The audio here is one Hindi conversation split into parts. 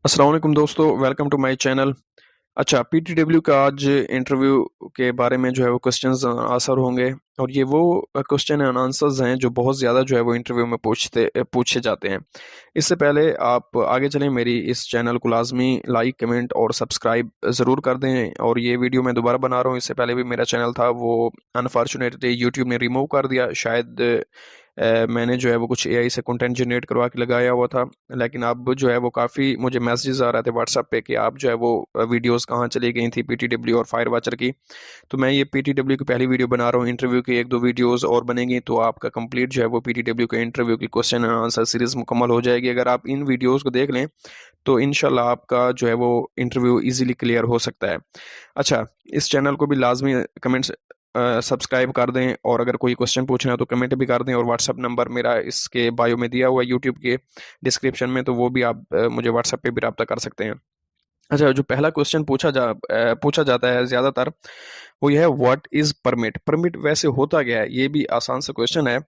अस्सलाम वालेकुम दोस्तों, वेलकम टू माय चैनल। अच्छा, पीटीडब्ल्यू का आज इंटरव्यू के बारे में जो है वो क्वेश्चंस आंसर होंगे। और ये वो क्वेश्चन एंड आंसर्स हैं जो बहुत ज़्यादा जो है वो इंटरव्यू में पूछे जाते हैं। इससे पहले आप आगे चलें, मेरी इस चैनल को लाजमी लाइक कमेंट और सब्सक्राइब ज़रूर कर दें। और ये वीडियो मैं दोबारा बना रहा हूँ, इससे पहले भी मेरा चैनल था वो अनफॉर्चुनेटली यूट्यूब ने रिमूव कर दिया। शायद मैंने जो है वो कुछ एआई से कंटेंट जनरेट करवा के लगाया हुआ था, लेकिन अब जो है वो काफ़ी मुझे मैसेजेस आ रहे थे व्हाट्सएप पे कि आप जो है वो वीडियोस कहाँ चली गई थी पीटीडब्ल्यू और फायर वॉचर की। तो मैं ये पीटीडब्ल्यू की पहली वीडियो बना रहा हूँ। इंटरव्यू की एक दो वीडियोस और बनेंगी तो आपका कंप्लीट जो है वो पीटीडब्ल्यू के इंटरव्यू की क्वेश्चन एंड आंसर सीरीज मुकम्मल हो जाएगी। अगर आप इन वीडियोज़ को देख लें तो इंशाल्लाह आपका जो है वो इंटरव्यू ईजिली क्लियर हो सकता है। अच्छा, इस चैनल को भी लाजमी कमेंट्स सब्सक्राइब कर दें, और अगर कोई क्वेश्चन पूछना है तो कमेंट भी कर दें। और व्हाट्सअप नंबर मेरा इसके बायो में दिया हुआ है यूट्यूब के डिस्क्रिप्शन में, तो वो भी आप मुझे व्हाट्सएप पे भी रब्ता कर सकते हैं। अच्छा, जो पहला क्वेश्चन पूछा जाता है ज़्यादातर, वो यह है व्हाट इज़ परमिट। परमिट वैसे होता क्या है, ये भी आसान सा क्वेश्चन है।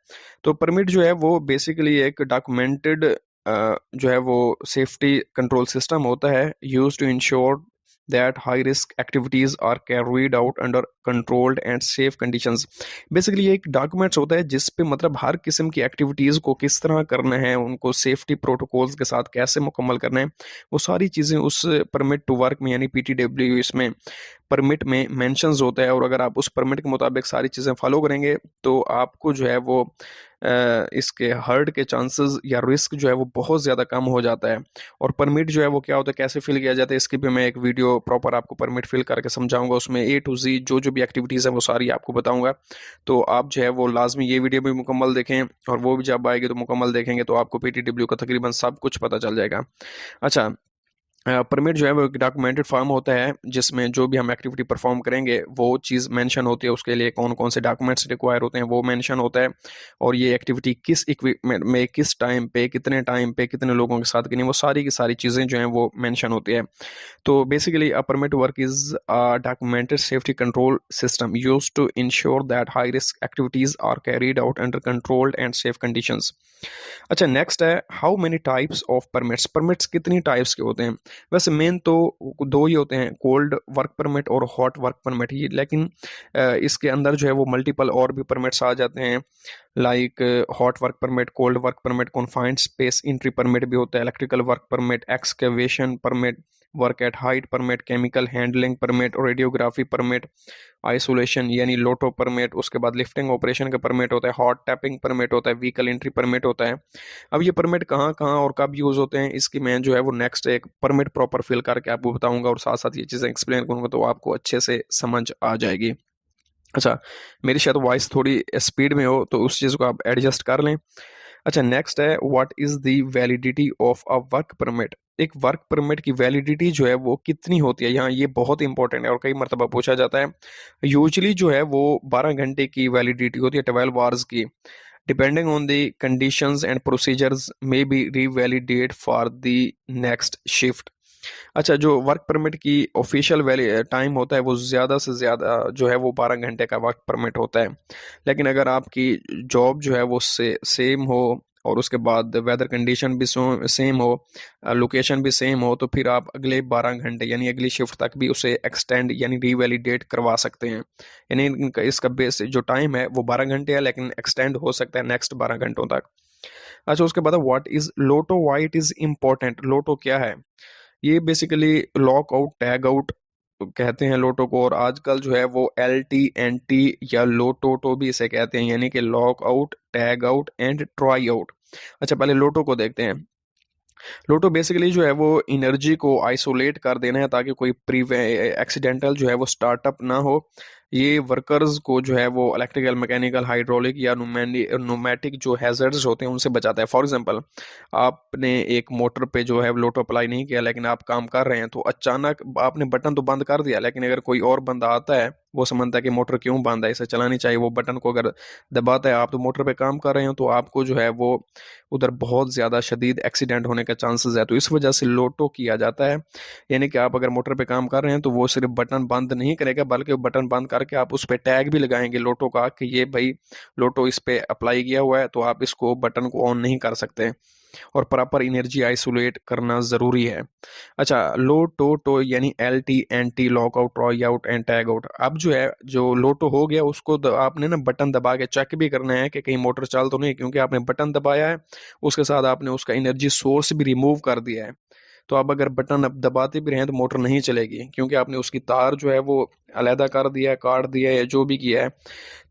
तो परमिट जो है वो बेसिकली एक डॉक्यूमेंटेड जो है वो सेफ्टी कंट्रोल सिस्टम होता है, use to ensure that high risk activities are carried out under controlled and safe conditions। Basically ये एक डॉक्यूमेंट्स होता है जिस पे मतलब हर किस्म की एक्टिविटीज़ को किस तरह करना है, उनको सेफ्टी प्रोटोकॉल्स के साथ कैसे मुकम्मल करना है, वो सारी चीज़ें उस परमिट टू वर्क में यानी पीटीडब्ल्यू इसमें परमिट में मेंशंस होता है। और अगर आप उस परमिट के मुताबिक सारी चीज़ें फॉलो करेंगे तो आपको जो है वो इसके हर्ट के चांसेस या रिस्क जो है वो बहुत ज़्यादा कम हो जाता है। और परमिट जो है वो क्या होता है, कैसे फिल किया जाता है, इसकी भी मैं एक वीडियो प्रॉपर आपको परमिट फिल करके समझाऊंगा। उसमें ए टू जी जो जो भी एक्टिविटीज़ हैं वो सारी आपको बताऊंगा। तो आप जो है वो लाजमी ये वीडियो भी मुकम्मल देखें, और वो भी जब आएगी तो मुकम्मल देखेंगे तो आपको पीटीडब्ल्यू का तकरीबन सब कुछ पता चल जाएगा। अच्छा, परमिट जो है वो एक डॉक्यूमेंटेड फॉर्म होता है जिसमें जो भी हम एक्टिविटी परफॉर्म करेंगे वो चीज़ मेंशन होती है, उसके लिए कौन कौन से डॉक्यूमेंट्स रिक्वायर होते हैं वो मेंशन होता है। और ये एक्टिविटी किस इक्विपमेंट में, किस टाइम पे, कितने लोगों के साथ करनी है, वो सारी की सारी चीज़ें जो हैं वो मेंशन होती है। तो basically a permit work is a documented safety control system used to ensure that high risk activities are carried out under controlled and safe conditions. अच्छा, नेक्स्ट है how many types of permits. Permits कितनी टाइप्स के होते हैं? वैसे मेन तो दो ही होते हैं, कोल्ड वर्क परमिट और हॉट वर्क परमिट ही। लेकिन इसके अंदर जो है वो मल्टीपल और भी परमिट्स आ जाते हैं, like hot work permit, cold work permit, confined space entry permit भी होता है, electrical work permit, excavation permit, work at height permit, chemical handling permit, radiography permit, isolation यानी लोटो परमिट, उसके बाद लिफ्टिंग ऑपरेशन का परमिट होता है, हॉट टैपिंग परमिट होता है, व्हीकल एंट्री परमिट होता है। अब ये परमिट कहाँ कहाँ और कब यूज़ होते हैं, इसकी मैं जो है वो नेक्स्ट एक परमिट प्रॉपर फिल करके आपको बताऊंगा, और साथ साथ ये चीज़ें एक्सप्लेन करूंगा तो आपको अच्छे से समझ आ जाएगी। अच्छा, मेरी शायद वॉइस थोड़ी स्पीड में हो तो उस चीज़ को आप एडजस्ट कर लें। अच्छा, नेक्स्ट है what is the validity of a work permit. एक वर्क परमिट की वैलिडिटी जो है वो कितनी होती है, यहाँ ये बहुत इंपॉर्टेंट है और कई मरतबा पूछा जाता है। यूजुअली जो है वो 12 घंटे की वैलिडिटी होती है, 12 आवर्स की। Depending on the conditions and procedures may be revalidate for the next shift. अच्छा, जो वर्क परमिट की ऑफिशियल वैली टाइम होता है वो ज़्यादा से ज़्यादा जो है वो 12 घंटे का वर्क परमिट होता है। लेकिन अगर आपकी जॉब जो है वो सेम हो और उसके बाद वेदर कंडीशन भी सेम हो, लोकेशन भी सेम हो, तो फिर आप अगले 12 घंटे यानी अगली शिफ्ट तक भी उसे एक्सटेंड यानी रीवैलिडेट करवा सकते हैं। यानी इसका बेस जो टाइम है वो 12 घंटे है, लेकिन एक्सटेंड हो सकता है नेक्स्ट 12 घंटों तक। अच्छा, उसके बाद what is LOTO, why it is important. LOTO क्या है? ये basically lock out tag out कहते हैं लोटो को, और आजकल जो है वो LTNT या लोटोटो भी इसे कहते हैं, यानी कि lock out, tag out and try out. अच्छा, पहले लोटो को देखते हैं। लोटो बेसिकली जो है वो एनर्जी को आइसोलेट कर देना है ताकि कोई प्री एक्सीडेंटल जो है वो स्टार्टअप ना हो। ये वर्कर्स को जो है वो इलेक्ट्रिकल, मैकेनिकल, हाइड्रोलिक या न्यूमेटिक जो हैजर्ड्स होते हैं उनसे बचाता है। फॉर एग्जांपल, आपने एक मोटर पे जो है लोटो अप्लाई नहीं किया लेकिन आप काम कर रहे हैं, तो अचानक आपने बटन तो बंद कर दिया, लेकिन अगर कोई और बंदा आता है वो समझता है कि मोटर क्यों बंद है, इसे चलानी चाहिए, वो बटन को अगर दबाता है, आप तो मोटर पे काम कर रहे हो, तो आपको जो है वो उधर बहुत ज़्यादा शदीद एक्सीडेंट होने का चांसेस है। तो इस वजह से लोटो किया जाता है। यानी कि आप अगर मोटर पे काम कर रहे हैं तो वो सिर्फ बटन बंद नहीं करेगा, बल्कि बटन बंद करके आप उस पर टैग भी लगाएंगे लोटो का कि ये भाई लोटो इस पे अप्लाई किया हुआ है, तो आप इसको बटन को ऑन नहीं कर सकते। और प्रॉपर एनर्जी आइसोलेट करना ज़रूरी है। अच्छा, लो टो यानी LT anti lockout, Troy out and tag out. अब जो है, जो लोटो हो गया उसको आपने ना बटन दबा के चेक भी करना है कि कहीं मोटर चाल तो नहीं, क्योंकि आपने बटन दबाया है, उसके साथ आपने उसका एनर्जी सोर्स भी रिमूव कर दिया है। तो अब अगर बटन अब दबाते भी रहें तो मोटर नहीं चलेगी, क्योंकि आपने उसकी तार जो है वो अलहदा कर दिया, काट दिया या जो भी किया है।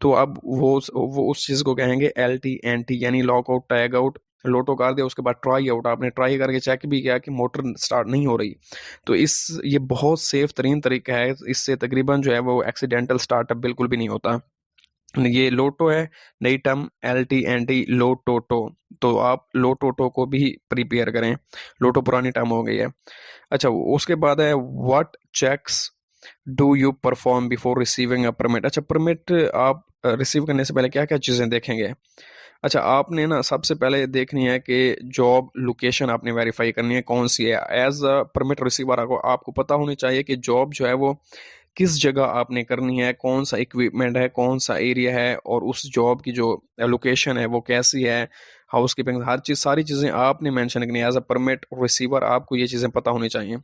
तो अब वो उस चीज़ को कहेंगे LT एंटी यानी लॉकआउट, टैग आउट। लोटो कर दिया, उसके बाद ट्राई आउट, आपने ट्राई करके चेक भी किया कि मोटर स्टार्ट नहीं हो रही। तो ये बहुत सेफ तरीन तरीका है, इससे तकरीबन जो है वो एक्सीडेंटल स्टार्टअप बिल्कुल भी नहीं होता। ये लोटो है, नई टर्म LT एंटी लोटोटो। तो आप लोटोटो को भी प्रिपेयर करें, लोटो पुरानी टर्म हो गई है। अच्छा, उसके बाद है what checks do you perform before receiving a permit. अच्छा, परमिट आप रिसीव करने से पहले क्या क्या चीज़ें देखेंगे। अच्छा, आपने ना सबसे पहले देखनी है कि जॉब लोकेशन आपने वेरीफाई करनी है कौन सी है। एज अ परमिट रिसीवर आपको पता होनी चाहिए कि जॉब जो है वो किस जगह आपने करनी है, कौन सा इक्विपमेंट है, कौन सा एरिया है, और उस जॉब की जो लोकेशन है वो कैसी है, हाउस कीपिंग, हर चीज़, सारी चीज़ें आपने मेंशन करनी है। एज अ परमिट रिसीवर आपको ये चीज़ें पता होनी चाहिए।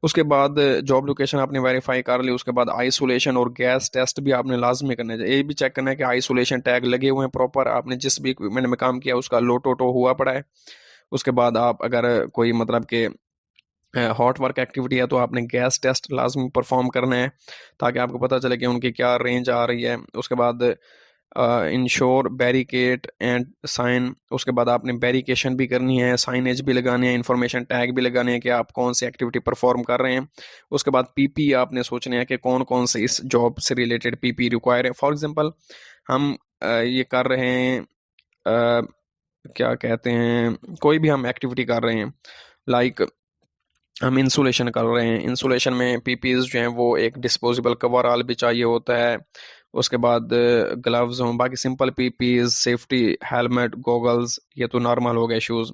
उसके बाद जॉब लोकेशन आपने वेरीफाई कर ली, उसके बाद आइसोलेशन और गैस टेस्ट भी आपने लाजमी करना चाहिए। ये भी चेक करना है कि आइसोलेशन टैग लगे हुए हैं प्रॉपर, आपने जिस भी इक्विपमेंट में काम किया उसका लोटोटो हुआ पड़ा है। उसके बाद आप अगर कोई मतलब के हॉट वर्क एक्टिविटी है तो आपने गैस टेस्ट लाजमी परफॉर्म करना है, ताकि आपको पता चले कि उनकी क्या रेंज आ रही है। उसके बाद इंश्योर बैरिकेड एंड साइन, उसके बाद आपने बैरिकेशन भी करनी है, साइनेज भी लगाने हैं, इंफॉर्मेशन टैग भी लगाने हैं कि आप कौन सी एक्टिविटी परफॉर्म कर रहे हैं। उसके बाद PP आपने सोचना है कि कौन कौन से इस जॉब से रिलेटेड PP रिक्वायर है। फॉर एग्जांपल हम ये कर रहे हैं, क्या कहते हैं, कोई भी हम एक्टिविटी कर रहे हैं, लाइक हम इंसुलेशन कर रहे हैं, इंसुलेशन में PPs जो हैं वो एक डिस्पोजेबल कवर ऑल भी चाहिए होता है। उसके बाद ग्लव्स हों, बाकी simple PPs, safety helmet, goggles, ये तो नॉर्मल हो गए शूज़।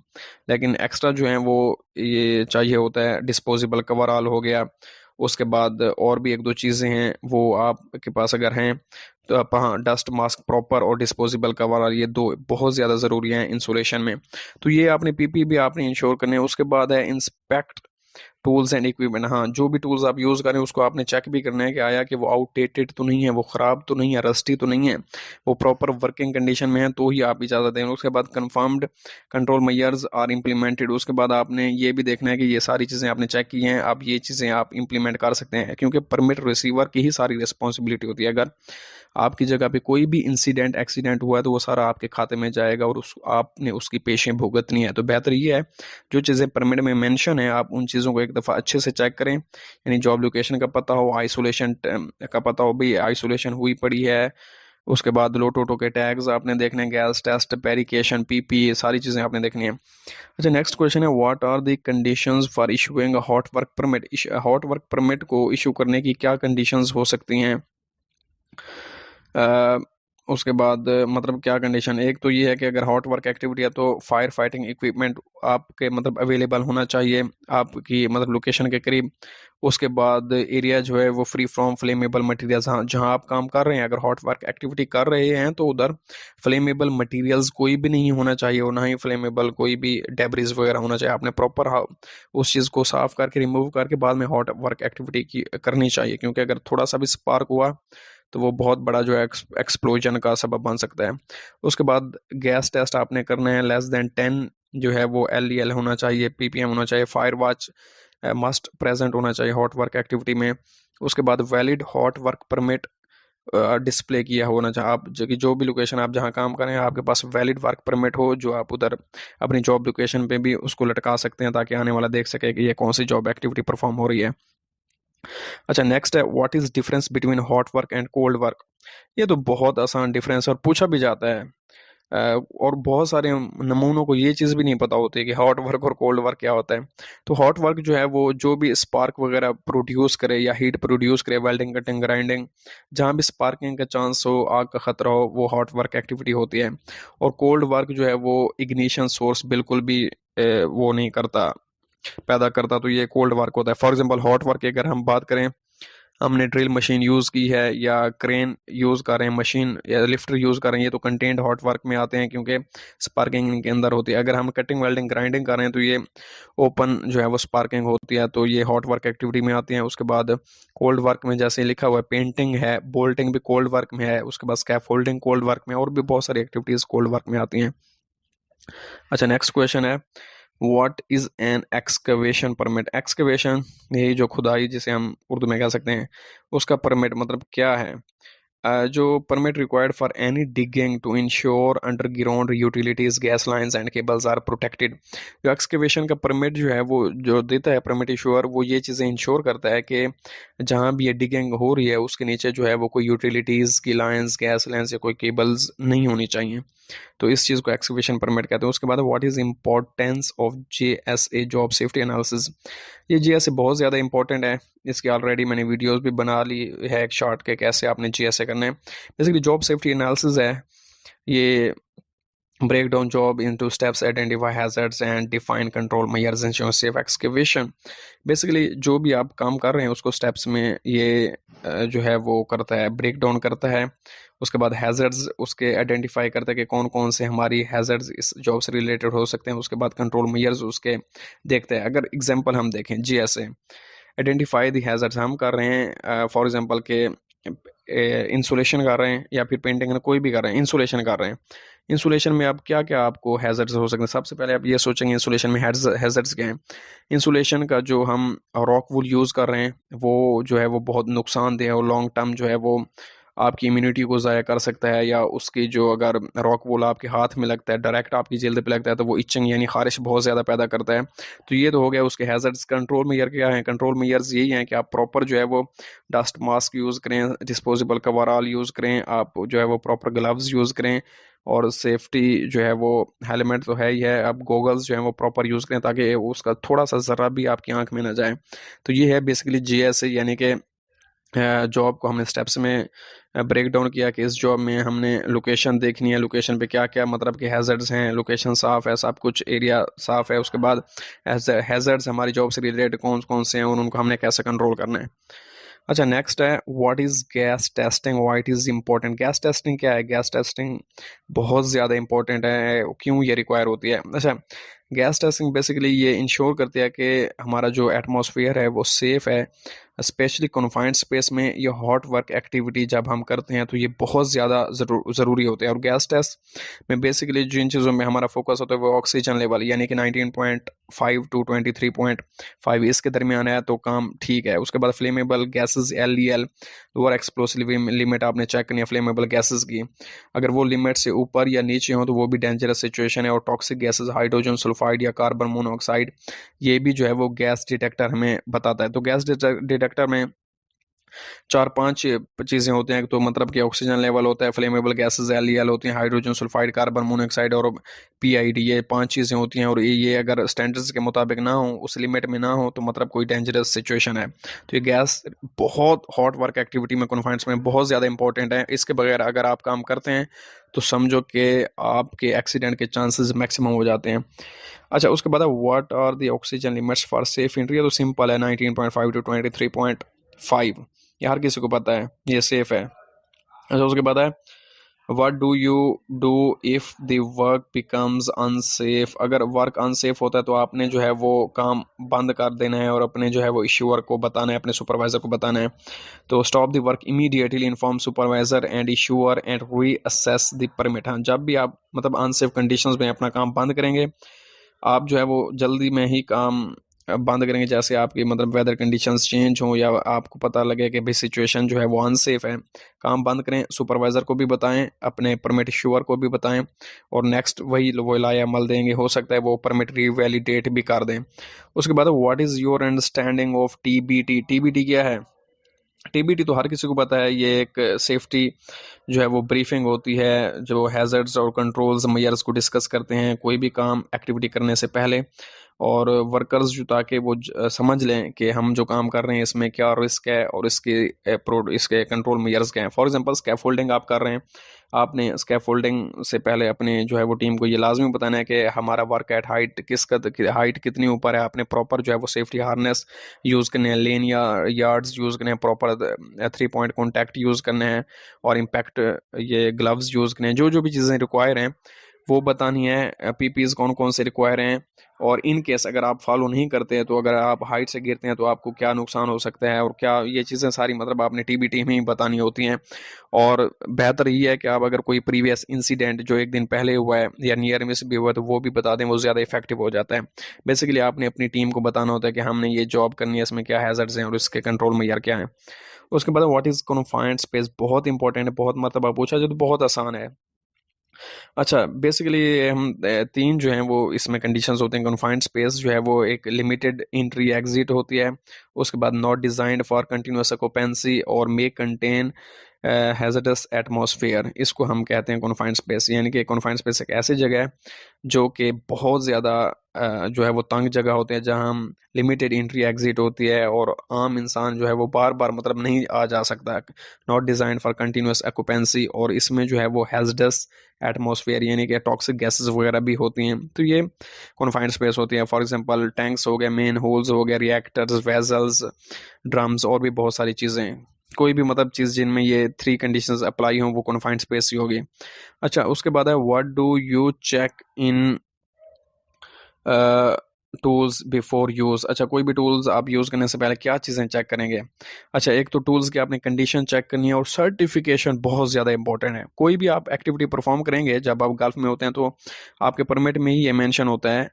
लेकिन एक्स्ट्रा जो हैं वो ये चाहिए होता है, डिस्पोजेबल कवर ऑल हो गया। उसके बाद और भी एक दो चीज़ें हैं वो आपके पास अगर हैं तो आप, हाँ, डस्ट मास्क प्रॉपर और डिस्पोजेबल कवर ऑल, ये दो बहुत ज़्यादा ज़रूरी हैं इंसुलेशन में। तो ये आपने PP भी आपने इंश्योर करने हैं। उसके बाद है इंस्पेक्ट टूल्स एंड इक्विपमेंट। हाँ, जो भी टूल्स आप यूज़ करें उसको आपने चेक भी करना है कि आया कि वो आउटडेटेड तो नहीं है, वो ख़राब तो नहीं है, रस्टी तो नहीं है, वो प्रॉपर वर्किंग कंडीशन में है, तो ही आप इजाज़त दें। उसके बाद confirmed control measures are implemented. उसके बाद आपने ये भी देखना है कि ये सारी चीज़ें आपने चेक की हैं, अब ये चीज़ें आप इम्प्लीमेंट कर सकते हैं, क्योंकि परमिट रिसीवर की ही सारी रिस्पॉन्सिबिलिटी होती है। अगर आपकी जगह पे कोई भी इंसिडेंट एक्सीडेंट हुआ है तो वो सारा आपके खाते में जाएगा और आपने उसकी पेशें भुगतनी है। तो बेहतर ये है, जो चीज़ें परमिट में मेंशन है आप उन चीज़ों को एक दफ़ा अच्छे से चेक करें, यानी जॉब लोकेशन का पता हो, आइसोलेशन का पता हो, भाई आइसोलेशन हुई पड़ी है। उसके बाद लोटोटो के टैग्स आपने देखने हैं, गैस टेस्ट, पेरिकेशन, PP, ये सारी चीज़ें आपने देखनी है। अच्छा, नेक्स्ट क्वेश्चन है what are the conditions for issuing a hot work permit. Hot work permit को इशू करने की क्या कंडीशंस हो सकती हैं। अ, उसके बाद मतलब क्या कंडीशन, एक तो ये है कि अगर हॉट वर्क एक्टिविटी है तो फायर फाइटिंग इक्विपमेंट आपके मतलब अवेलेबल होना चाहिए आपकी मतलब लोकेशन के करीब। उसके बाद एरिया जो है वो फ्री फ्रॉम फ्लेमेबल मटेरियल्स, हाँ, जहाँ आप काम कर रहे हैं, अगर हॉट वर्क एक्टिविटी कर रहे हैं तो उधर फ्लेमेबल मटेरियल्स कोई भी नहीं होना चाहिए, और ना ही फ्लेमेबल कोई भी डेब्रिज वगैरह होना चाहिए। आपने प्रॉपर उस चीज़ को साफ करके रिमूव करके बाद में हॉट वर्क एक्टिविटी की करनी चाहिए, क्योंकि अगर थोड़ा सा भी स्पार्क हुआ तो वो बहुत बड़ा जो है एक्सप्लोजन का सबब बन सकता है। उसके बाद गैस टेस्ट आपने करना है, लेस देन 10 जो है वो LEL होना चाहिए, PPM होना चाहिए, फायर वॉच मस्ट प्रेजेंट होना चाहिए हॉट वर्क एक्टिविटी में। उसके बाद valid hot work permit display किया होना चाहिए, आप जो भी लोकेशन आप जहाँ काम करें आपके पास वैलिड वर्क परमिट हो, जो आप उधर अपनी जॉब लोकेशन पे भी उसको लटका सकते हैं, ताकि आने वाला देख सके कि ये कौन सी जॉब एक्टिविटी परफॉर्म हो रही है। अच्छा, नेक्स्ट है what is difference between hot work and cold work. ये तो बहुत आसान डिफरेंस और पूछा भी जाता है। और बहुत सारे नमूनों को ये चीज़ भी नहीं पता होती कि हॉट वर्क और कोल्ड वर्क क्या होता है। तो हॉट वर्क जो है वो जो भी स्पार्क वगैरह प्रोड्यूस करे या हीट प्रोड्यूस करे, वेल्डिंग, कटिंग, ग्राइंडिंग, जहाँ भी स्पार्किंग का चांस हो, आग का खतरा हो, वो हॉट वर्क एक्टिविटी होती है। और कोल्ड वर्क जो है वो इग्निशन सोर्स बिल्कुल भी वो नहीं करता, पैदा करता, तो ये कोल्ड वर्क होता है। फॉर एग्जाम्पल हॉट वर्क की अगर हम बात करें, हमने ड्रिल मशीन यूज़ की है या क्रेन यूज़ कर रहे हैं, मशीन या लिफ्टर यूज़ कर रहे हैं, ये तो कंटेंट हॉट वर्क में आते हैं क्योंकि स्पार्किंग इनके अंदर होती है। अगर हम कटिंग वेल्डिंग ग्राइंडिंग कर रहे हैं तो ये ओपन जो है वो स्पार्किंग होती है, तो ये हॉट वर्क एक्टिविटी में आती हैं। उसके बाद कोल्ड वर्क में जैसे लिखा हुआ है पेंटिंग है, बोल्टिंग भी कोल्ड वर्क में है, उसके बाद स्कैफोल्डिंग कोल्ड वर्क में, और भी बहुत सारी एक्टिविटीज़ कोल्ड वर्क में आती हैं। अच्छा, नेक्स्ट क्वेश्चन है what is an excavation permit. Excavation यही जो खुदाई जिसे हम उर्दू में कह सकते हैं, उसका परमिट मतलब क्या है। जो permit required for any digging to ensure underground utilities gas lines and cables are protected. जो एक्सकवेशन का परमिट जो है वो जो देता है परमिट इश्योर, वो ये चीज़ें इंश्योर करता है कि जहाँ भी ये डिगिंग हो रही है उसके नीचे जो है वो कोई यूटिलिटीज़ की लाइंस, गैस लाइंस या कोई केबल्स नहीं होनी चाहिए। तो इस चीज़ को एक्सकवेशन परमिट कहते हैं। उसके बाद what is importance of JSA job safety analysis. ये JSA बहुत ज़्यादा इंपॉर्टेंट है, इसकी ऑलरेडी मैंने वीडियोस भी बना ली है एक शॉर्ट के कैसे आपने JSA करना है। बेसिकली जॉब सेफ्टी एनालिसिस है, ये break down job into steps, identify hazards and define control measures ensure safe excavation। Basically जो भी आप काम कर रहे हैं उसको स्टेप्स में ये जो है वो करता है, ब्रेक डाउन करता है। उसके बाद हैज़र्ड्स उसके आइडेंटिफाई करता है कि कौन कौन से हमारी हैज़र्ड्स इस जॉब से रिलेटेड हो सकते हैं। उसके बाद कंट्रोल मेजर्स उसके देखते हैं। अगर एग्जांपल हम देखें JSA आइडेंटिफाई दी हैज़र्ड्स, हम कर रहे हैं फॉर एग्जांपल के इंसुलेशन कर रहे हैं या फिर पेंटिंग कोई भी कर रहे हैं, इंसुलेशन कर रहे हैं। इंसुलेशन में आप क्या क्या आपको हैज़र्ड्स हो सकते हैं। सबसे पहले आप ये सोचेंगे इंसुलेशन में हैज़र्ड्स क्या हैं। इंसुलेशन का जो हम रॉक वूल यूज़ कर रहे हैं वो जो है वो बहुत नुकसानदेह है और लॉन्ग टर्म जो है वो आपकी इम्यूनिटी को ज़ाया कर सकता है, या उसकी जो अगर रॉक वूल आपके हाथ में लगता है, डायरेक्ट आपकी जल्द पे लगता है, तो वो इचिंग यानी खारिश बहुत ज़्यादा पैदा करता है। तो ये तो हो गया उसके हैज़र्ड्स। कंट्रोल मेजर क्या है, कंट्रोल मेजर्स यही हैं कि आप प्रॉपर जो है वो डस्ट मास्क यूज़ करें, डिस्पोजेबल कवरऑल यूज़ करें, आप जो है वो प्रॉपर ग्लव्स यूज़ करें, और सेफ्टी जो है वो हेलमेट तो है ही है, आप गोगल्स जो है वो प्रॉपर यूज़ करें ताकि उसका थोड़ा सा ज़रा भी आपकी आंख में ना जाए। तो ये है बेसिकली JSA, यानी कि जॉब को हमने स्टेप्स में ब्रेक डाउन किया कि इस जॉब में हमने लोकेशन देखनी है, लोकेशन पे क्या क्या मतलब कि हैज़र्ड्स हैं, लोकेशन साफ़ है, सब कुछ एरिया साफ़ है। उसके बाद हैज़र्ड्स हमारी जॉब से रिलेटेड कौन कौन से हैं और उनको हमने कैसे कंट्रोल करना है। अच्छा, नेक्स्ट है what is gas testing, why it is important. Gas testing क्या है। गैस टेस्टिंग बहुत ज़्यादा इंपॉर्टेंट है, क्यों ये रिक्वायर होती है। अच्छा, गैस टेस्टिंग बेसिकली ये इंश्योर करती है कि हमारा जो एटमॉस्फेयर है वो सेफ़ है, स्पेशली कन्फाइंड स्पेस में ये हॉट वर्क एक्टिविटी जब हम करते हैं तो ये बहुत ज़्यादा ज़रूरी होते हैं। और गैस टेस्ट में बेसिकली जिन चीज़ों में हमारा फोकस होता है वो ऑक्सीजन लेवल, यानी कि 19.5 टू 23.5 इसके दरमियान है तो काम ठीक है। उसके बाद flammable gases LEL lower explosive limit आपने चेक करनी है फ्लेमेबल गैसेस की, अगर वो लिमिट से ऊपर या नीचे हो तो वो भी डेंजरस सिचुएशन है। और टॉक्सिक गैसेस हाइड्रोजन सल्फाइड या कार्बन मोनोऑक्साइड, ये भी जो है वो गैस डिटेक्टर हमें बताता है। तो गैस डिटेक्टर में 4-5 चीज़ें होती हैं, तो मतलब कि ऑक्सीजन लेवल होता है, फ्लेमेबल गैसेस LEL होती हैं, हाइड्रोजन सल्फाइड, कार्बन मोनोऑक्साइड और PID, ये 5 चीज़ें होती हैं। और ये अगर स्टैंडर्ड्स के मुताबिक ना हो, उस लिमिट में ना हो, तो मतलब कोई डेंजरस सिचुएशन है। तो ये गैस बहुत हॉट वर्क एक्टिविटी में कॉन्फाइंड्स में बहुत ज़्यादा इंपॉर्टेंट है। इसके बगैर अगर आप काम करते हैं तो समझो कि आपके एक्सीडेंट के चांसेस मैक्सिमम हो जाते हैं। अच्छा, उसके बाद what are the oxygen limits for safe entry. तो सिंपल है 19.5 टू 23.5, ये हर किसी को पता है, ये सेफ है। अच्छा, उसके बाद है what do you do if the work becomes unsafe. अगर वर्क अनसेफ होता है तो आपने जो है वो काम बंद कर देना है और अपने जो है वो इश्यूअर को बताना है, अपने सुपरवाइज़र को बताना है। तो stop the work immediately, inform supervisor and issuer and reassess the permit. हाँ, जब भी आप मतलब अनसेफ कंडीशंस में अपना काम बंद करेंगे, आप जो है वो जल्दी में ही काम बंद करेंगे, जैसे आपकी मतलब वेदर कंडीशंस चेंज हों या आपको पता लगे कि भाई सिचुएशन जो है वो अनसेफ है, काम बंद करें, सुपरवाइज़र को भी बताएं, अपने परमिट इश्यूअर को भी बताएं, और नेक्स्ट वही वो लाए अमल देंगे, हो सकता है वो परमिट रिवैलिडेट भी कर दें। उसके बाद what is your understanding of TBT। TBT क्या है। TBT तो हर किसी को पता है, ये एक सेफ्टी जो है वो ब्रीफिंग होती है जो हैज़र्ड्स और कंट्रोल्स मेजर्स को डिस्कस करते हैं कोई भी काम एक्टिविटी करने से पहले। और वर्कर्स जो, ताकि वो समझ लें कि हम जो काम कर रहे हैं इसमें क्या रिस्क है और इसके कंट्रोल मेजर्स क्या हैं। फॉर एग्जांपल स्कैफोल्डिंग आप कर रहे हैं, आपने स्कैफोल्डिंग से पहले अपने जो है वो टीम को ये लाजमी बताना है कि हमारा वर्क एट हाइट हाइट कितनी ऊपर है। आपने प्रॉपर जो है वो सेफ्टी हार्नेस यूज़ करने हैं, लेन या यार्ड्स यूज़ करने हैं, प्रॉपर 3 पॉइंट कॉन्टैक्ट यूज़ करने हैं और इम्पैक्ट ये ग्लव्स यूज़ करने हैं। जो जो भी चीज़ें रिक्वायर हैं वो बतानी है, पीपीज कौन कौन से रिक्वायर हैं, और इन केस अगर आप फॉलो नहीं करते हैं तो अगर आप हाइट से गिरते हैं तो आपको क्या नुकसान हो सकता है और क्या, ये चीज़ें सारी मतलब आपने टीबीटी में ही बतानी होती हैं। और बेहतर ये है कि आप अगर कोई प्रीवियस इंसिडेंट जो एक दिन पहले हुआ है या नियर मिस भी हुआ है तो वो भी बता दें, वो ज़्यादा इफेक्टिव हो जाता है। बेसिकली आपने अपनी टीम को बताना होता है कि हमने ये जॉब करनी है, इसमें क्या हैजर्ड्स हैं और इसके कंट्रोल मेजर क्या है। उसके बाद व्हाट इज़ कन्फाइंड स्पेस, बहुत इंपॉर्टेंट है, बहुत मतलब पूछा जो तो बहुत आसान है। अच्छा, बेसिकली हम तीन जो हैं वो इसमें कंडीशंस होते हैं। कन्फाइंड स्पेस जो है वो एक लिमिटेड एंट्री एग्जिट होती है, उसके बाद not designed for continuous occupancy और मे कंटेन हैजर्डस एटमॉस्फेयर, इसको हम कहते हैं कन्फाइंड स्पेस। यानी कि कन्फाइंड स्पेस एक ऐसी जगह है जो कि बहुत ज़्यादा जो है वो तंग जगह होते हैं, जहाँ हम लिमिटेड एंट्री एग्जिट होती है और आम इंसान जो है वो बार बार मतलब नहीं आ जा सकता। Not designed for continuous occupancy, और इसमें जो है वो हैजर्डस एटमॉस्फेयर यानी कि टॉक्सिक गैसेस वगैरह भी होती हैं, तो ये कॉन्फाइंड स्पेस होती है। फॉर एग्जांपल टैंक्स हो गए, मेन होल्स हो गए, रिएक्टर्स, वेजल्स, ड्रम्स और भी बहुत सारी चीज़ें, कोई भी मतलब चीज़ जिनमें ये थ्री कंडीशंस अप्लाई हों वो कॉन्फाइंड स्पेस ही होगी। अच्छा, उसके बाद है what do you check in tools before use. अच्छा, कोई भी टूल्स आप यूज़ करने से पहले क्या चीज़ें चेक करेंगे। अच्छा, एक तो टूल्स की आपने कंडीशन चेक करनी है और सर्टिफिकेशन बहुत ज़्यादा इंपॉर्टेंट है। कोई भी आप एक्टिविटी परफॉर्म करेंगे जब आप गल्फ में होते हैं तो आपके परमिट में ही ये मेंशन होता है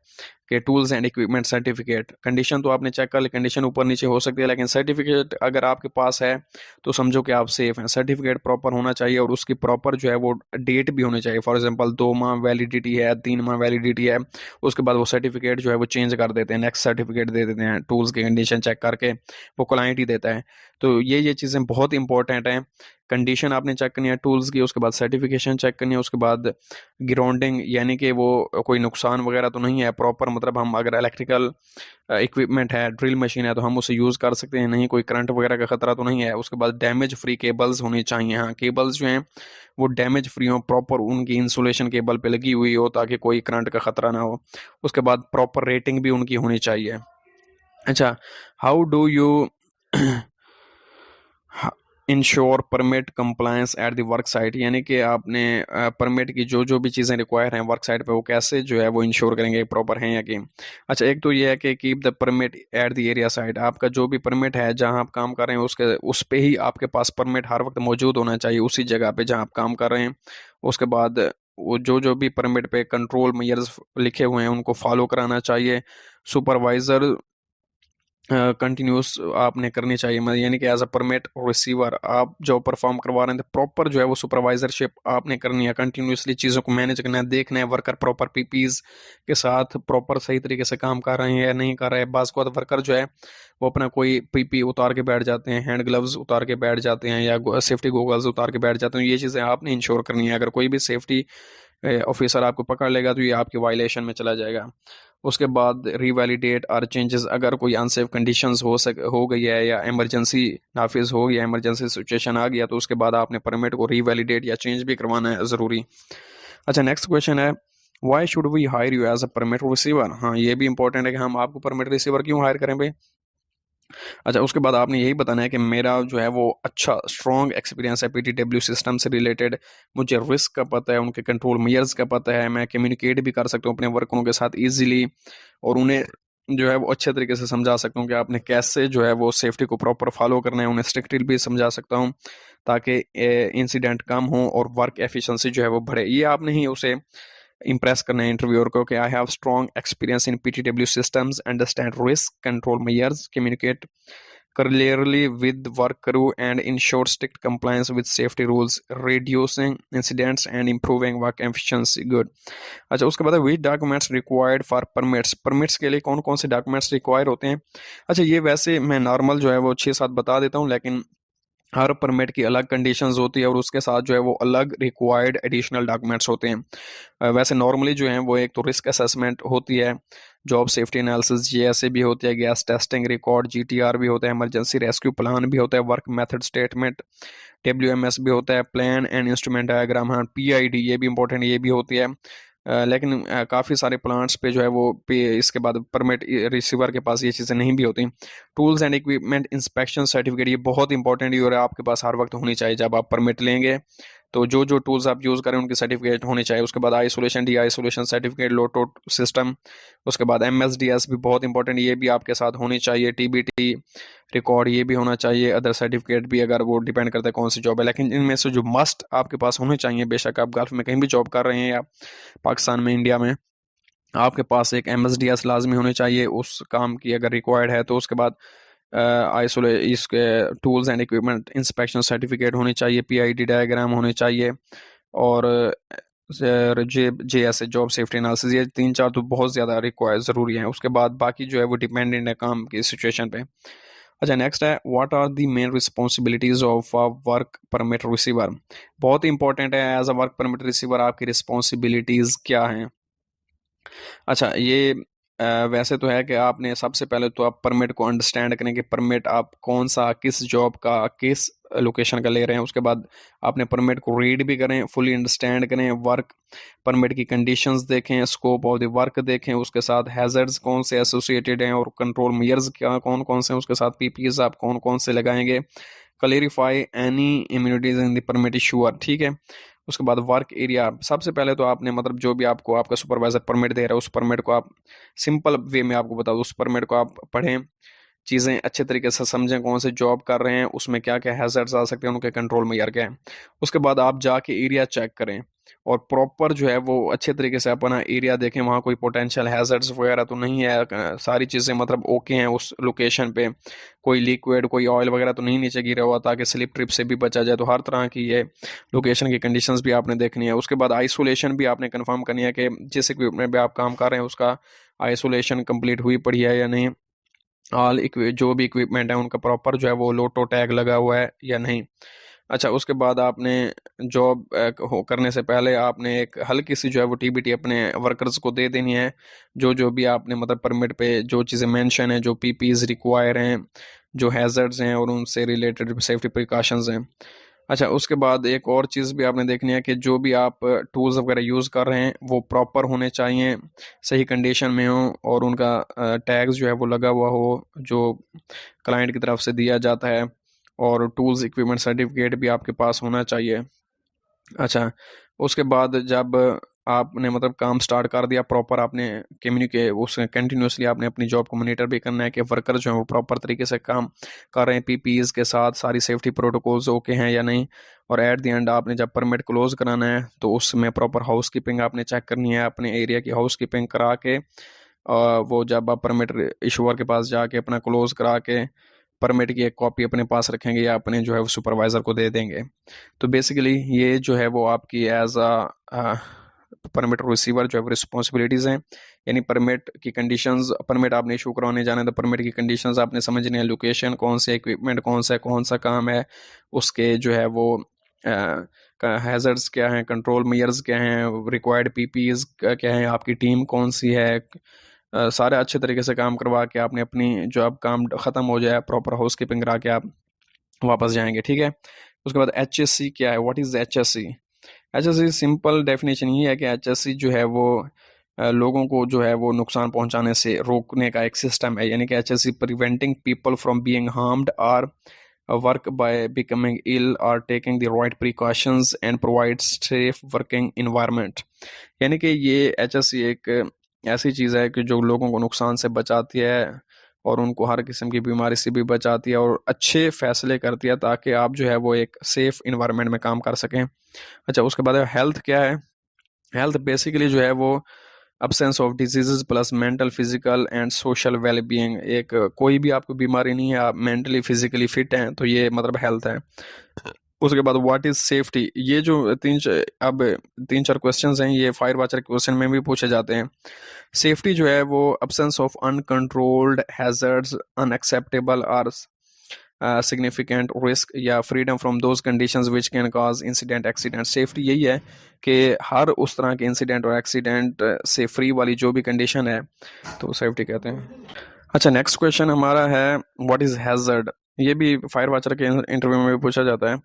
कि tools and equipment certificate. Condition तो आपने चेक कर ली, कंडीशन ऊपर नीचे हो सकती है, लेकिन सर्टिफिकेट अगर आपके पास है तो समझो कि आप सेफ हैं। सर्टिफिकेट प्रॉपर होना चाहिए और उसकी प्रॉपर जो है वो डेट भी होनी चाहिए। फॉर एग्जांपल 2 माह वैलिडिटी है, 3 माह वैलिडिटी है, उसके बाद वो सर्टिफिकेट जो है वो चेंज कर देते हैं, नेक्स्ट सर्टिफिकेट दे देते हैं। टूल्स की कंडीशन चेक करके वो क्लाइंट ही देता है। तो ये चीज़ें बहुत इंपॉर्टेंट हैं। कंडीशन आपने चेक करनी है टूल्स की, उसके बाद सर्टिफिकेशन चेक करनी है, उसके बाद ग्राउंडिंग यानी कि वो कोई नुकसान वगैरह तो नहीं है प्रॉपर, मतलब हम अगर इलेक्ट्रिकल इक्विपमेंट है, ड्रिल मशीन है तो हम उसे यूज़ कर सकते हैं, नहीं कोई करंट वगैरह का खतरा तो नहीं है। उसके बाद डैमेज फ्री केबल्स होनी चाहिए। हाँ, केबल्स जो हैं वो डैमेज फ्री हो, प्रॉपर उनकी इंसुलेशन केबल पे लगी हुई हो ताकि कोई करंट का खतरा ना हो। उसके बाद प्रॉपर रेटिंग भी उनकी होनी चाहिए। अच्छा, how do you ensure permit compliance at the work site, यानी कि आपने परमिट की जो जो भी चीज़ें रिक्वायर हैं वर्क साइट पे वो कैसे जो है वो इंश्योर करेंगे प्रॉपर हैं या कि। अच्छा, एक तो ये है कि keep the permit at the area site, आपका जो भी परमिट है जहां आप काम कर रहे हैं उसके उस पे ही आपके पास परमिट हर वक्त मौजूद होना चाहिए, उसी जगह पे जहां आप काम कर रहे हैं। उसके बाद वो जो जो भी परमिट पे कंट्रोल मेजर्स लिखे हुए हैं उनको फॉलो कराना चाहिए। सुपरवाइजर कंटिन्यूस आपने करनी चाहिए, मतलब यानी कि एज अ परमिट रिसीवर आप जो परफॉर्म करवा रहे हैं प्रॉपर जो है वो सुपरवाइजरशिप आपने करनी है, कंटिन्यूसली चीज़ों को मैनेज करना है, देखना है वर्कर प्रॉपर पीपीज के साथ प्रॉपर सही तरीके से काम कर रहे हैं या नहीं कर रहे हैं। बाज़ को वर्कर जो है वो अपना कोई पीपी उतार के बैठ जाते हैं, हैंड ग्लव्स उतार के बैठ जाते हैं या सेफ्टी गोगल्स उतार के बैठ जाते हैं। ये चीज़ें आपने इंश्योर करनी है। अगर कोई भी सेफ्टी ऑफिसर आपको पकड़ लेगा तो ये आपके वायलेशन में चला जाएगा। उसके बाद रीवैलिडेट और चेंजेस, अगर कोई अनसेफ कंडीशंस हो गई है या इमरजेंसी नाफिज हो गया, इमरजेंसी सिचुएशन आ गया, तो उसके बाद आपने परमिट को रीवैलिडेट या चेंज भी करवाना है ज़रूरी। अच्छा, नेक्स्ट क्वेश्चन है why should we hire you as a permit receiver. हाँ, ये भी इंपॉर्टेंट है कि हम आपको परमिट रिसीवर क्यों हायर करें भाई। अच्छा, उसके बाद आपने यही बताना है कि मेरा जो है वो अच्छा स्ट्रॉन्ग एक्सपीरियंस है पीटीडब्ल्यू सिस्टम से रिलेटेड, मुझे रिस्क का पता है, उनके कंट्रोल मेजर्स का पता है, मैं कम्युनिकेट भी कर सकता हूँ अपने वर्करों के साथ ईजिली और उन्हें जो है वो अच्छे तरीके से समझा सकता हूँ कि आपने कैसे जो है वो सेफ्टी को प्रॉपर फॉलो करना है, उन्हें स्ट्रिक्टली भी समझा सकता हूँ ताकि इंसिडेंट कम हो और वर्क एफिशिएंसी जो है वो बढ़े। ये आपने ही उसे इम्प्रेस करना है इंटरव्यूअर को कि I have strong experience in PTW systems, understand risk control measures, communicate clearly with work crew and ensure strict compliance with safety rules, reducing incidents and improving work efficiency. Good. अच्छा, उसके बाद which documents required for permits, permits के लिए कौन कौन से डॉक्यूमेंट्स रिक्वायर होते हैं। अच्छा, ये वैसे मैं नॉर्मल जो है वो 6-7 बता देता हूँ, लेकिन हर परमिट की अलग कंडीशंस होती है और उसके साथ जो है वो अलग रिक्वायर्ड एडिशनल डॉक्यूमेंट्स होते हैं। वैसे नॉर्मली जो है वो एक तो रिस्क असेसमेंट होती है जॉब सेफ्टी एनालिसिस GSA भी होती है, गैस टेस्टिंग रिकॉर्ड GTR भी होता है, इमरजेंसी रेस्क्यू प्लान भी होता है, वर्क मेथड स्टेटमेंट WMS भी होता है, प्लान एंड इंस्ट्रूमेंट डायग्राम, हाँ PID ये भी इंपॉर्टेंट ये भी होती है। लेकिन काफ़ी सारे प्लांट्स पे जो है वो पे इसके बाद परमिट रिसीवर के पास ये चीज़ें नहीं भी होती। Tools and equipment inspection certificate ये बहुत इंपॉर्टेंट है और आपके पास हर वक्त होनी चाहिए जब आप परमिट लेंगे। तो जो जो टूल्स आप यूज़ करें उनकी सर्टिफिकेट होनी चाहिए। उसके बाद आइसोलेशन डी आइसोलेशन सर्टिफिकेट, लोटो सिस्टम, उसके बाद MSDS भी बहुत इंपॉर्टेंट ये भी आपके साथ होनी चाहिए। TBT रिकॉर्ड ये भी होना चाहिए। अदर सर्टिफिकेट भी अगर वो डिपेंड करता है कौन सी जॉब है, लेकिन इनमें से जो मस्ट आपके पास होने चाहिए, बेशक आप गल्फ में कहीं भी जॉब कर रहे हैं या पाकिस्तान में इंडिया में, आपके पास एक MSDS लाजमी होनी चाहिए उस काम की अगर रिक्वायर्ड है। तो उसके बाद आइसोले इसके tools and equipment inspection certificate होनी चाहिए, PID डायग्राम होने चाहिए, और JSA जॉब सेफ्टी एनालिसिस, ये 3-4 तो बहुत ज़्यादा रिक्वायर ज़रूरी है। उसके बाद बाकी जो है वो डिपेंडेंट है काम की सिचुएशन पे। अच्छा, नेक्स्ट है what are the main responsibilities of a work permit receiver. बहुत ही इंपॉर्टेंट है, as a work permit receiver आपकी रिस्पॉन्सिबिलिटीज क्या हैं। अच्छा, ये वैसे तो है कि आपने सबसे पहले तो आप परमिट को अंडरस्टैंड करें कि परमिट आप कौन सा किस जॉब का किस लोकेशन का ले रहे हैं। उसके बाद आपने परमिट को रीड भी करें, फुली अंडरस्टैंड करें, वर्क परमिट की कंडीशंस देखें, स्कोप ऑफ द वर्क देखें, उसके साथ हैजर्ड्स कौन से एसोसिएटेड हैं और कंट्रोल मेयर्स क्या कौन कौन से हैं, उसके साथ PPEs आप कौन कौन से लगाएंगे, clarify any immunities in the permit issuer, ठीक है। उसके बाद वर्क एरिया, सबसे पहले तो आपने मतलब जो भी आपको आपका सुपरवाइजर परमिट दे रहा है उस परमिट को आप सिंपल वे में आपको बताओ, उस परमिट को आप पढ़ें, चीज़ें अच्छे तरीके से समझें, कौन से जॉब कर रहे हैं, उसमें क्या क्या हैजर्ड्स आ सकते हैं, उनके कंट्रोल में यार क्या है। उसके बाद आप जाके एरिया चेक करें और प्रॉपर जो है वो अच्छे तरीके से अपना एरिया देखें, वहाँ कोई पोटेंशियल हैजर्ड्स वगैरह तो नहीं है, सारी चीज़ें मतलब ओके हैं उस लोकेशन पे, कोई लिक्विड कोई ऑयल वगैरह तो नहीं नीचे गिरा हुआ ताकि स्लिप ट्रिप से भी बचा जाए। तो हर तरह की ये लोकेशन की कंडीशंस भी आपने देखनी है। उसके बाद आइसोलेशन भी आपने कंफर्म करनी है कि जिस इक्विपमेंट पे आप काम कर रहे हैं उसका आइसोलेशन कंप्लीट हुई पड़ी है या नहीं, जो भी इक्विपमेंट है उनका प्रॉपर जो है वो लोटो टैग लगा हुआ है या नहीं। अच्छा, उसके बाद आपने जॉब करने से पहले आपने एक हल्की सी जो है वो TBT अपने वर्कर्स को दे देनी है, जो जो भी आपने मतलब परमिट पे जो चीज़ें मेंशन है, जो PPEs रिक्वायर हैं, जो हैजर्ड्स हैं और उनसे रिलेटेड सेफ्टी प्रिकॉशंस हैं। अच्छा, उसके बाद एक और चीज़ भी आपने देखनी है कि जो भी आप टूल्स वगैरह यूज़ कर रहे हैं वो प्रॉपर होने चाहिए, सही कंडीशन में हो और उनका टैग्स जो है वो लगा हुआ हो जो क्लाइंट की तरफ से दिया जाता है, और टूल्स इक्विपमेंट सर्टिफिकेट भी आपके पास होना चाहिए। अच्छा, उसके बाद जब आपने मतलब काम स्टार्ट कर दिया प्रॉपर, आपने कम्युनिके उस कंटिन्यूसली आपने अपनी जॉब को मॉनिटर भी करना है कि वर्कर जो है वो प्रॉपर तरीके से काम कर रहे हैं, PPEs के साथ सारी सेफ्टी प्रोटोकॉल्स ओके हैं या नहीं। और एट द एंड आपने जब परमिट क्लोज कराना है तो उसमें प्रॉपर हाउस कीपिंग आपने चेक करनी है, अपने एरिया की हाउस कीपिंग करा के वो जब आप परमिट इशूअर के पास जाके अपना क्लोज करा के परमिट की एक कॉपी अपने पास रखेंगे या अपने जो है वो सुपरवाइज़र को दे देंगे। तो बेसिकली ये जो है वो आपकी एज अ परमिट रिसीवर जो है रिस्पॉन्सिबिलिटीज़ हैं, यानी परमिट की कंडीशंस, परमिट आपने इशू करवाने जाना है तो परमिट की कंडीशंस आपने समझनी है, लोकेशन कौन से, इक्विपमेंट कौन सा काम है, उसके जो है वो हैजर्ड्स क्या हैं, कंट्रोल मेयर्स क्या हैं, रिक्वायर्ड PPEs क्या हैं, आपकी टीम कौन सी है, सारे अच्छे तरीके से काम करवा के आपने अपनी जो अब काम ख़त्म हो जाए प्रॉपर हाउस कीपिंग करा के आप वापस जाएंगे, ठीक है। उसके बाद HSC क्या है, what is HSC। HSC simple definition ये है कि HSC जो है वो लोगों को जो है वो नुकसान पहुंचाने से रोकने का एक सिस्टम है, यानी कि HSC preventing people from being harmed or work by becoming ill or taking the right precautions and provide safe working environment. यानी कि ये HSC एक ऐसी चीज़ है कि जो लोगों को नुकसान से बचाती है और उनको हर किस्म की बीमारी से भी बचाती है और अच्छे फैसले करती है ताकि आप जो है वो एक सेफ इन्वायरमेंट में काम कर सकें। अच्छा, उसके बाद हेल्थ क्या है। हेल्थ बेसिकली जो है वो absence of diseases plus mental physical and social wellbeing. एक कोई भी आपको बीमारी नहीं है, आप मेंटली फिजिकली फिट हैं, तो ये मतलब हेल्थ है। उसके बाद व्हाट इज सेफ्टी, ये जो अब 3-4 क्वेश्चंस हैं, ये फायर वाचर क्वेश्चन में भी पूछे जाते हैं। सेफ्टी जो है वो absence of uncontrolled hazards, unacceptable और सिग्निफिकेंट रिस्क या freedom from those conditions which can cause incident accident. Safety यही है कि हर उस तरह के इंसिडेंट और एक्सीडेंट से फ्री वाली जो भी कंडीशन है तो सेफ्टी कहते हैं। अच्छा, नेक्स्ट क्वेश्चन हमारा है व्हाट इज हैजर्ड। ये भी फायर वाचर के इंटरव्यू में भी पूछा जाता है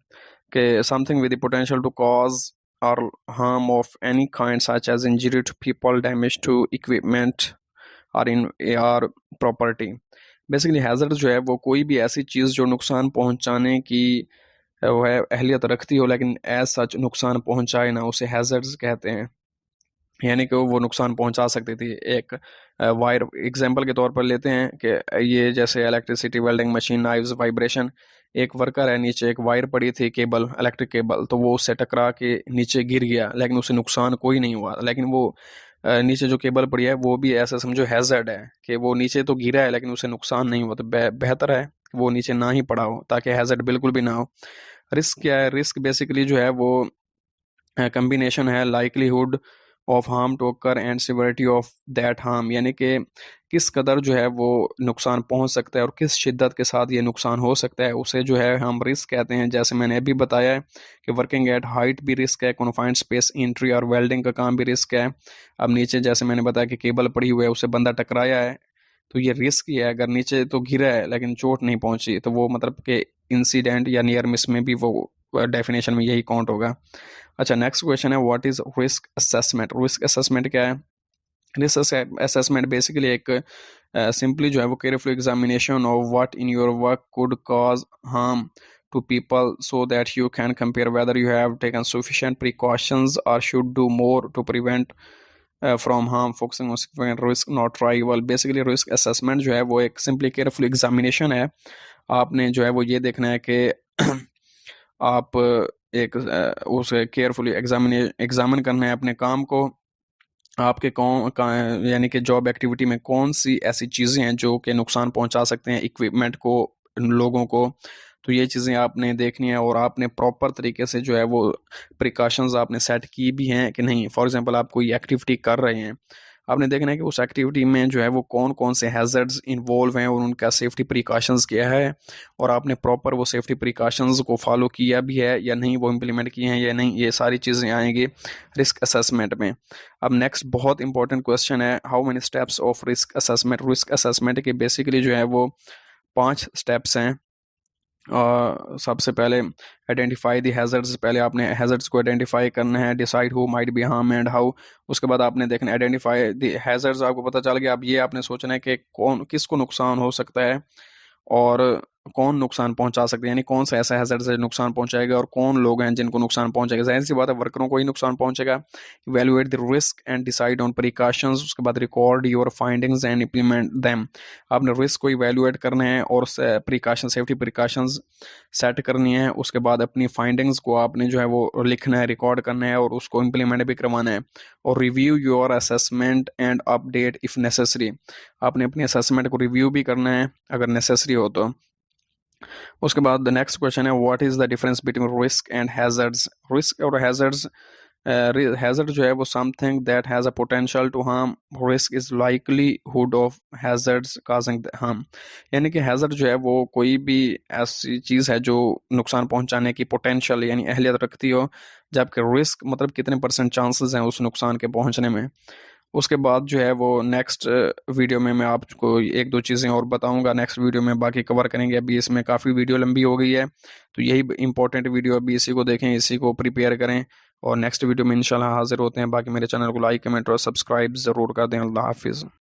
कि something with the potential to cause और harm of any kind such as injury to people, damage to equipment और इन और प्रॉपर्टी। बेसिकली हैजर्ड जो है वो कोई भी ऐसी चीज़ जो नुकसान पहुंचाने की वो है अहलियत रखती हो लेकिन एज सच नुकसान पहुंचाए ना, उसे हैजर्ड्स कहते हैं। यानी कि वो नुकसान पहुंचा सकती थी। एक वायर एग्जांपल के तौर पर लेते हैं कि ये जैसे electricity, welding machine, knives, vibration. एक वर्कर है, नीचे एक वायर पड़ी थी, केबल, इलेक्ट्रिक केबल, तो वो उससे टकरा के नीचे गिर गया लेकिन उसे नुकसान कोई नहीं हुआ। लेकिन वो नीचे जो केबल पड़ी है वो भी ऐसा समझो हैजर्ड है कि वो नीचे तो गिरा है लेकिन उसे नुकसान नहीं हुआ। तो बेहतर है कि वो नीचे ना ही पड़ा हो ताकि हैजर्ड बिल्कुल भी ना हो। रिस्क क्या है? रिस्क बेसिकली जो है वो कम्बिनेशन है likelihood of harm to occur and severity of that harm. यानी कि किस कदर जो है वो नुकसान पहुंच सकता है और किस शिद्दत के साथ ये नुकसान हो सकता है, उसे जो है हम रिस्क कहते हैं। जैसे मैंने अभी बताया है कि वर्किंग एट हाइट भी रिस्क है, कॉन्फाइंड स्पेस एंट्री और वेल्डिंग का काम भी रिस्क है। अब नीचे जैसे मैंने बताया कि केबल पड़ी हुई है, उसे बंदा टकराया है तो ये रिस्क ही है। अगर नीचे तो गिरा है लेकिन चोट नहीं पहुंची तो वो मतलब कि इंसिडेंट या नियर मिस में भी वो डेफिनेशन में यही काउंट होगा। अच्छा, नेक्स्ट क्वेश्चन है what is risk assessment. Risk assessment क्या है? रिस्क असेसमेंट बेसिकली एक सिंपली जो है वो careful examination of what in your work could cause harm to people so that you can compare whether you have taken sufficient precautions और should do more to prevent from harm, focusing on significant risk not trivial. Basically risk assessment जो है वो एक सिंपली केयरफुल एग्जामिनेशन है। आपने जो है वो ये देखना है कि आप एक उसे केयरफुली एग्जामिन करना है अपने काम को। आपके कौन यानी कि जॉब एक्टिविटी में कौन सी ऐसी चीज़ें हैं जो कि नुकसान पहुंचा सकते हैं इक्विपमेंट को, लोगों को। तो ये चीज़ें आपने देखनी है और आपने प्रॉपर तरीके से जो है वो प्रिकॉशंस आपने सेट की भी हैं कि नहीं। फॉर एग्जांपल आप कोई एक्टिविटी कर रहे हैं, आपने देखना है कि उस एक्टिविटी में जो है वो कौन कौन से हैजर्ड्स इन्वॉल्व हैं और उनका सेफ्टी प्रिकॉशंस क्या है और आपने प्रॉपर वो सेफ्टी प्रिकॉशंस को फॉलो किया भी है या नहीं, वो इम्प्लीमेंट किए हैं या नहीं। ये सारी चीज़ें आएंगी रिस्क असेसमेंट में। अब नेक्स्ट बहुत इंपॉर्टेंट क्वेश्चन है how many steps of risk assessment. Risk assessment के बेसिकली जो है वो 5 स्टेप्स हैं। सबसे पहले आइडेंटिफाई द हैजर्ड्स, पहले आपने हैजर्ड्स को आइडेंटिफाई करना है। Decide who might be harm and how, उसके बाद आपने देखना आइडेंटिफाई द हैजर्ड्स, आपको पता चल गया। अब ये आपने सोचना है कि कौन किसको नुकसान हो सकता है और कौन नुकसान पहुंचा सकते हैं, यानी कौन सा ऐसा हैजर्ड से नुकसान पहुंचाएगा और कौन लोग हैं जिनको नुकसान पहुंचेगा। जाहिर सी बात है वर्करों को ही नुकसान पहुंचेगा। Evaluate the risk and decide on precautions, उसके बाद record your findings and implement them. आपने रिस्क को इवैल्यूएट करना है और प्रिकॉशन, सेफ्टी प्रिकॉशंस सेट करनी है। उसके बाद अपनी फाइंडिंग्स को आपने जो है वो लिखना है, रिकॉर्ड करना है और उसको इम्प्लीमेंट भी करवाना है। और review your assessment and update if necessary, आपने अपनी असेसमेंट को रिव्यू भी करना है अगर नेसेसरी हो तो। उसके बाद द नेक्स्ट क्वेश्चन है what is the difference between risk and hazards. Risk और हैजर्ड्स, हैजर्ड जो है वो something that has a potential to harm, risk is likelihood of hazards causing harm. यानी कि हैजर्ड जो है वो कोई भी ऐसी चीज़ है जो नुकसान पहुंचाने की पोटेंशियल यानी अहलियत रखती हो, जबकि रिस्क मतलब कितने % चांसेस हैं उस नुकसान के पहुंचने में। उसके बाद जो है वो नेक्स्ट वीडियो में मैं आपको 1-2 चीज़ें और बताऊंगा नेक्स्ट वीडियो में, बाकी कवर करेंगे। अभी इसमें काफ़ी वीडियो लंबी हो गई है तो यही इंपॉर्टेंट वीडियो, अभी इसी को देखें, इसी को प्रिपेयर करें और नेक्स्ट वीडियो में इंशाल्लाह हाजिर होते हैं। बाकी मेरे चैनल को लाइक, कमेंट और सब्सक्राइब ज़रूर कर दें। अल्लाह हाफिज़।